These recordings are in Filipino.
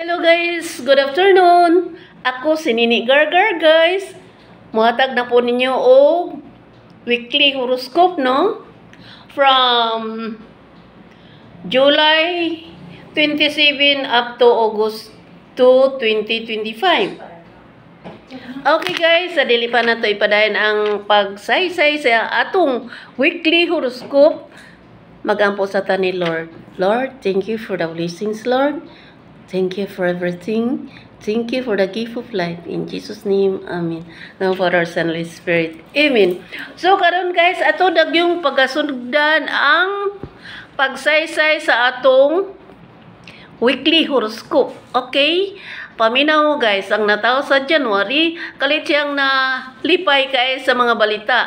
Hello guys, good afternoon. Ako si Nini Gargar guys. Muhatag na po ninyo og weekly horoscope no? From July 27 up to August 2, 2025. Okay guys, sa dili pa na to ipadayon ang pagsaysay sa atong weekly horoscope. Magampo sa ta ni Lord. Lord, thank you for the blessings, Lord. Thank you for everything. Thank you for the gift of life. In Jesus' name, Amen. Now for our Son, Holy Spirit. Amen. So, karon guys, ato dagyong pagasundan ang pagsaysay sa atong weekly horoscope. Okay? Paminaw guys, ang nataw sa January, kalit siyang nalipay kay sa mga balita.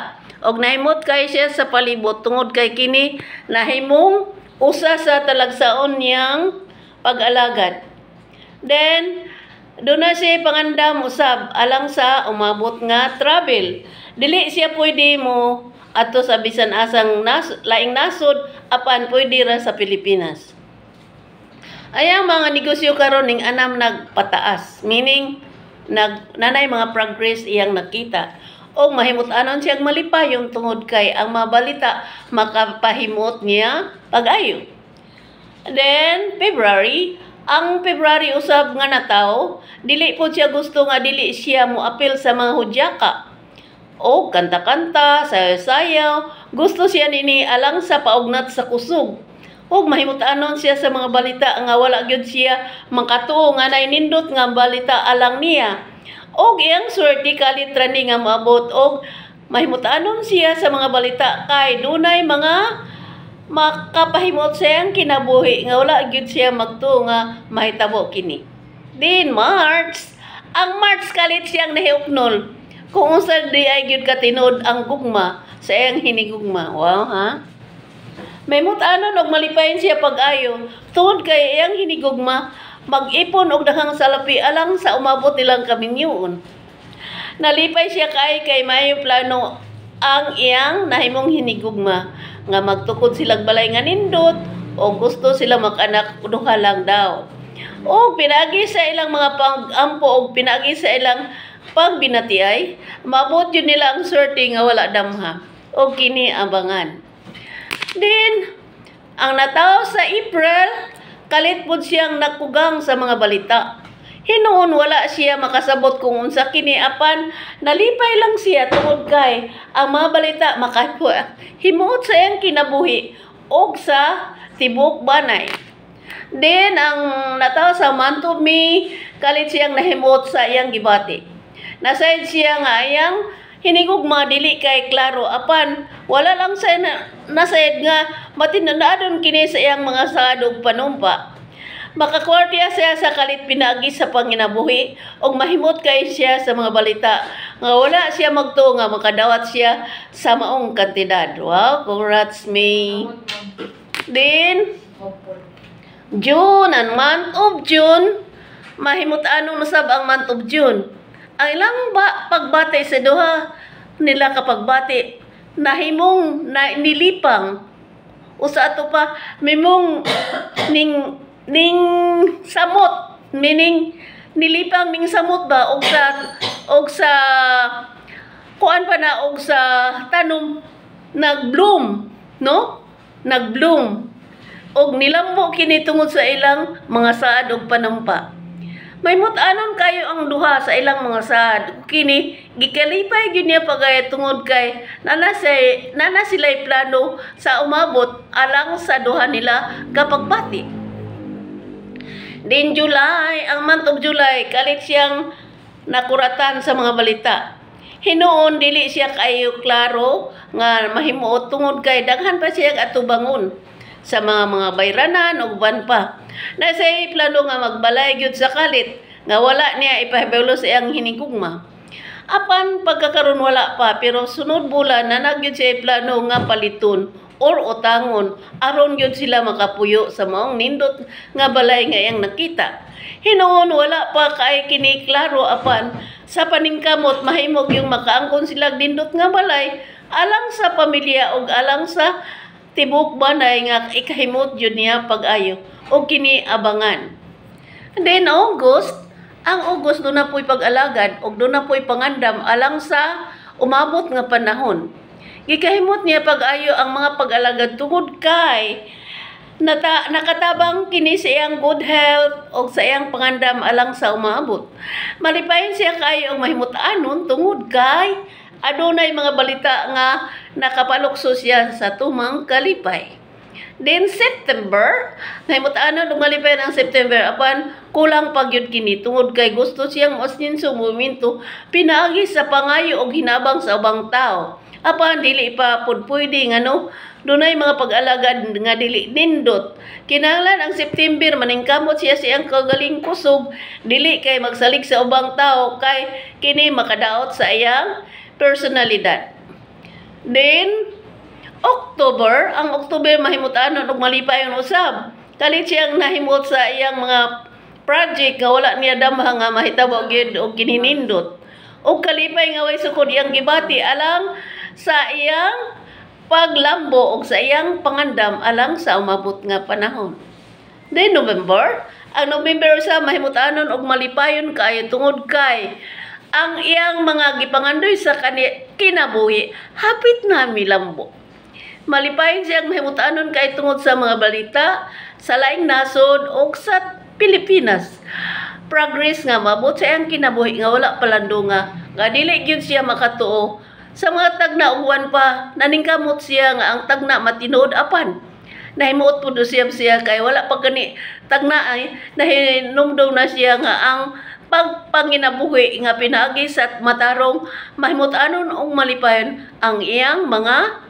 Og nahimot kay siya sa palibot tungod kay kini nahimong usa sa talagsaon niyang pag-alagad. Then, doon na siya pangandam usab alang sa umabot nga travel. Dili siya pwede mo ato sa bisan asang laing nasod apan pwede ra sa Pilipinas. Ayang mga negosyo karon ning anam nagpataas, meaning nanay mga progress iyang nakita. O mahimut-anon siyang malipayong tungod kay ang mabalita makapahimot niya pag-ayo. Then, February, ang February usab nga nataw, dili po siya gusto nga dili siya mo apil sa mga hudyaka. O kanta-kanta, sayaw-sayaw, gusto siya nini alang sa paugnat sa kusog. O mahimut-anon siya sa mga balita nga wala gyud siya makatuo nga nainindot nga balita alang niya. Og iyang swerte kalit rani nga maabot og mahimut-anon siya sa mga balita kay dunay mga makapahimot siyang kinabuhi nga wala gyud siya magtuo nga mahitabo kini. Then March, ang March kalit siyang nahiupnol kung unsa di ay gyud katinod ang gugma sa iyang hinigugma. Wow ha? Mahimut-anon og malipayon siya pag-ayo tungod kay iyang hinigugma mag-ipon og daghang salapi alang sa umabot nilang kaminyoon. Nalipay siya kay mayo plano ang iyang nahimong hinigugma nga magtukod silang balay nga nindot o gusto sila mag-anak duha lang daw. O pinagi sa ilang mga pag-ampo o pinagi sa ilang pagbinatiay, maabot yun nila ang swerte nga wala damha o kini abangan. Then, ang nataw sa April, kalit po siyang nakugang sa mga balita. Hinuon wala siya makasabot kung unsa kini apan nalipay lang siya tungod kay ang mga balita himuot sa iyang kinabuhi og sa tibok banay. Then ang nataw sa month of May, kalit siyang nahimot sa iyang gibati. Nasayad siya nga iyang hinigugma dili kay klaro apan wala lang sa nasayad nga matinadon kini sa iyang mga sadog panumpa. Makakwartiya siya sa kalit pinagi sa panginabuhi o mahimot kay siya sa mga balita nga wala siya magtuo nga makadawat siya sa maong kantidad. Wow, congrats May. Then, June, ang month of June, mahimut-anong nasab ang month of June. Ang ilang pagbati sa duha nila kapagbati, nahimong nilipang. Usa ato pa, mimong ning samot, meaning nilipang ning samot ba og sa kuan pa na og sa tanom nagbloom, no? Nagbloom. Og nilambo kini tungod sa ilang mga saad og panampa. Mahimut-anon kayo ang duha sa ilang mga saad. Kini gikalipay gyud niya pagay tungod kay nana sila'y plano sa umabot alang sa duha nila kapagbati. Din July, ang month of July, kalit siyang nakuratan sa mga balita. Hinuon dili siya kayo klaro nga mahimuot tungod kay daghan pa siya atubangon sa mga bayranan ug uban pa. Nasay plano nga magbalay gyud sa kalit nga wala niya ipahibaw sa iyang hinigugma. Apan pagkakaron wala pa pero sunod bulan na nagyud siya plano nga paliton or utangon aron gyud sila makapuyo sa maong nindot nga balay nga iyang nakita. Hinuon wala pa kay kini klaro apan sa paningkamot mahimog yung makaangkon sila nindot nga balay alang sa pamilya ug alang sa tibok banay nga ikahimot jud niya pag-ayo o kini abangan. Then August, ang August doon na po'y pag-alagad o doon na po'y pangandam alang sa umabot nga panahon. Gikahimot niya pag-ayo ang mga pag-alagad tungod kay nakatabang kini sa iyang good health o sa iyang pangandam alang sa umabot. Malipayon siya kayo ang mahimut-anon tungod kay adunay mga balita nga nakapalukso siya sa tumang kalipay. Then September, nahimut-anon og malipay ang September apan kulang pagyud kini tungod kay gusto siyang osnin sa momento pinaagi sa pangayo og hinabang sa ubang tao. Apan dili pa pud pwede ngano dunay mga pag-alagad nga dili nindot. Kinahanglan ang September maningkamot siya siyang kagaling kusog dili kay magsalig sa ubang tao kay kini makadaot sa iyang personalidad. Then October, ang October mahimut-anon og malipay ang usab. Kalit siyang nahimut sa iyang mga project nga wala niya damha nga mahitabo gyud og kininindot. Og kalipay nga way sukod iyang gibati alang sa iyang paglambo og sa iyang pangandam alang sa umabot nga panahon. Then November, ang November sa mahimut-anon og malipayon kaayo tungod kay ang iyang mga gipangandoy sa kinabuhi hapit na milambo. Malipayon siyang mahimut-anon kay tungod sa mga balita sa laing nasod o sa Pilipinas. Progress nga mabot sa iyang kinabuhi nga wala palandunga nga dili gyud siya makatuo sa mga tagna uwan pa naningkamot siya nga ang tagna matinuod apan nahimuot pud siya kay wala pa gani tagna ay nahinumdum na siya nga ang pagpanginabuhi nga pinaagi sa matarong mahimut-anon og malipayon ang iyang mga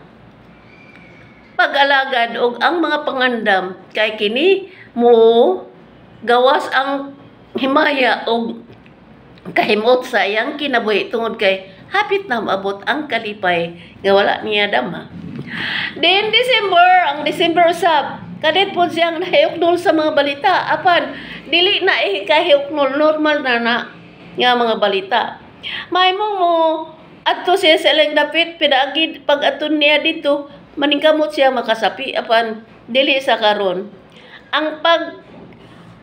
pag-alagad og ang mga pangandam kay kini mo gawas ang himaya og kahimot sa iyang kinabuhi tungod kay hapit na maabot ang kalipay nga wala niya damha. Then December, ang December usab kadit po siyang nahiyuknol sa mga balita apan dili na kahiyuknol normal na nga mga balita. Mahimong mo adto siya sa ilang dapit pinaagi pag aton niya dito maningkamot siya makasapi apan dili sa karon. Ang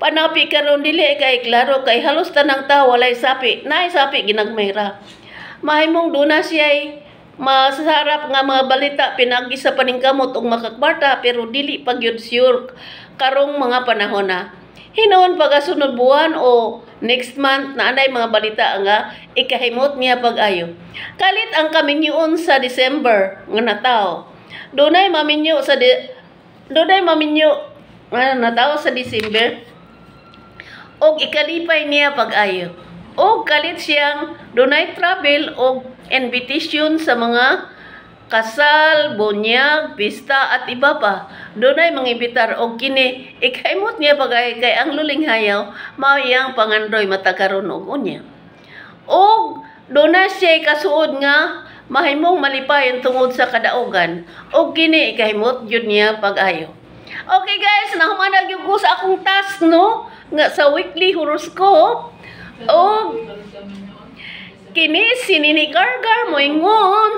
panapi karon dili kay klaro kay halos tanang tao walay sapi, naay sapi ginagmayra. Mahimong duna siya masarap nga mga balita pinagi sa paningkamot og makakwarta pero dili pa gyud sure karong mga panahon na. Hinuon pagasunod buwan o next month na anay mga balita nga ikahimot niya pag-ayo. Kalit ang kaminyoon sa December nga nataw. Dunay maminyo nga nataw sa December og ikalipay niya pag-ayo. O kalit siyang dunay travel o invitation sa mga kasal, bunyag, pista at iba pa. Dunay mangibitar og kini ikahimot niya pag-ayo kay ang lulinghayaw mao iyang pangandoy matakaron og unya. Og dunay siya kasuod nga mahimong malipayon tungod sa kadaogan og kini ikahimot jud niya pag-ayo. Okay guys, nahuman gyud ko sa akong task no nga sa weekly horoscope. O kini sinini gargar mo ingon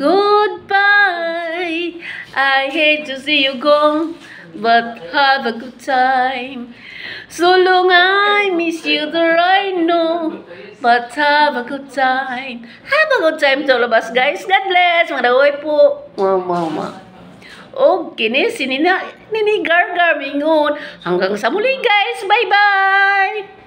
goodbye, I hate to see you go but have a good time, so long I miss you there I know but have a good time. Have a good time sa labas guys. God bless mga dawoy po. O kini sinini gargar mingon hanggang sa muli guys. Bye bye.